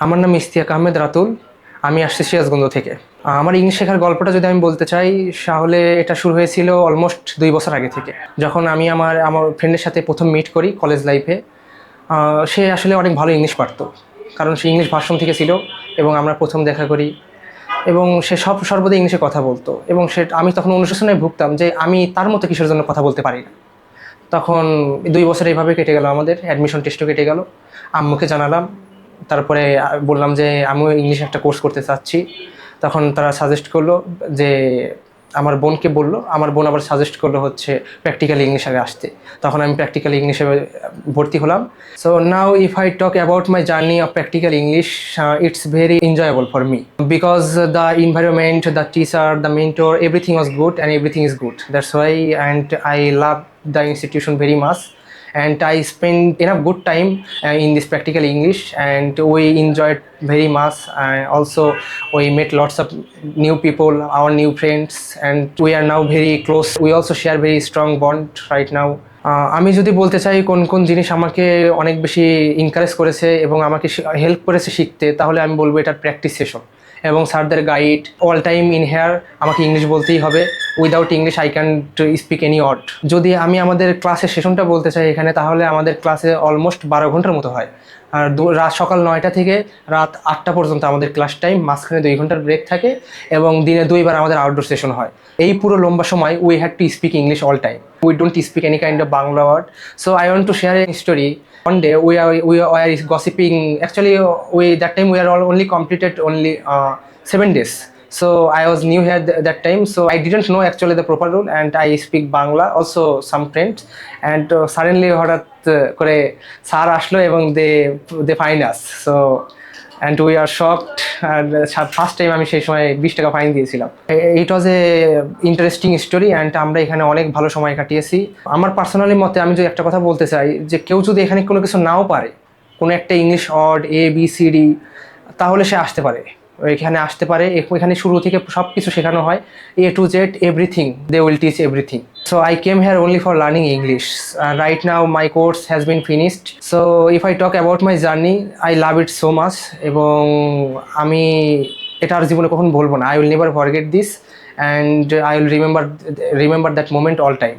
আমার নাম ইশতিয়াক আহমেদ রাতুল। আমি আসছি সিরাজগঞ্জ থেকে। আমার ইংলিশ শেখার গল্পটা যদি আমি বলতে চাই, তাহলে এটা শুরু হয়েছিল অলমোস্ট ২ বছর আগে থেকে। যখন আমি আমার আমার ফ্রেন্ডের সাথে প্রথম মিট করি কলেজ লাইফে। সে আসলে অনেক ভালো ইংলিশ পারতো, কারণ সে ইংলিশ ভার্সন থেকে ছিল এবং আমরা প্রথম দেখা করি। এবং সে সর্বদা ইংলিশে কথা বলতো, এবং আমি তখন অনুশোচনায় ভুগতাম যে আমি তার মতো কিসের জন্য কথা বলতে পারি না। তখন ২ বছর এইভাবে কেটে গেল, আমাদের অ্যাডমিশন টেস্টও কেটে গেল। আম্মুকে জানালাম, তারপরে বললাম যে আমিও ইংলিশ একটা কোর্স করতে চাচ্ছি। তখন তারা সাজেস্ট করলো যে, আমার বোনকে বললো, আমার বোন আবার সাজেস্ট করলো হচ্ছে প্র্যাকটিক্যাল ইংলিশে আসতে। তখন আমি প্র্যাকটিক্যাল ইংলিশে ভর্তি হলাম। So now if I talk about my journey of practical English, it's very enjoyable for me because the environment, the teacher, the mentor, everything was good and everything is good. That's why and I love the institution very much, and I spent enough good time in this practical English, and we enjoyed very much. Also we met lots of new people, our new friends, and we are now very close. We also share very strong bond right now. আমি যদি বলতে চাই কোন কোন জিনিস আমাকে অনেক বেশি এনকারেজ করেছে এবং আমাকে হেল্প করেছে শিখতে, তাহলে আমি বলবো এটার প্র্যাকটিস সেশন এবং স্যারদের guide. All time in here আমাকে ইংলিশ বলতেই হবে। Without English I can speak any word. যদি আমি আমাদের ক্লাসের সেশনটা বলতে চাই এখানে, তাহলে আমাদের ক্লাসে অলমোস্ট ১২ ঘন্টার মতো হয়। আর রাত সকাল ৯টা থেকে রাত ৮টা পর্যন্ত আমাদের ক্লাস টাইম, মাঝখানে ২ ঘন্টার ব্রেক থাকে, এবং দিনে ২বার আমাদের আউটডোর সেশন হয়। এই পুরো লম্বা সময় we had to speak English all time. We don't speak any kind of Bangla word. So I want to share a story. One day we are gossiping. Actually, we that time we are all only completed only 7 days. So I was new here that time, so I didn't know actually the proper rule, and I speak Bangla also some friends, and suddenly হঠাৎ করে sir আসলো এবং they find us. So and we are shocked, and first time আমি সেই সময় ২০ টাকা fine দিয়েছিলাম। ইট ওয়াজ এ interesting story, and আমরা এখানে অনেক ভালো সময় কাটিয়েছি। আমার পার্সোনালি মতে আমি যদি একটা কথা বলতে চাই, যে কেউ যদি এখানে কোনো কিছু নাও পারে, কোনো একটা ইংলিশ ওয়ার্ড ABCD, তাহলে সে আসতে পারে, এখানে আসতে পারে। এখানে শুরু থেকে সব কিছু শেখানো হয়, A to Z, everything they will teach everything. So I came here only for learning English. Right now my course has been finished. So if I talk about my journey, I love it so much, এবং আমি এটা আর জীবনে কখন বলবো না। I will never forget this, and I will remember that moment all time.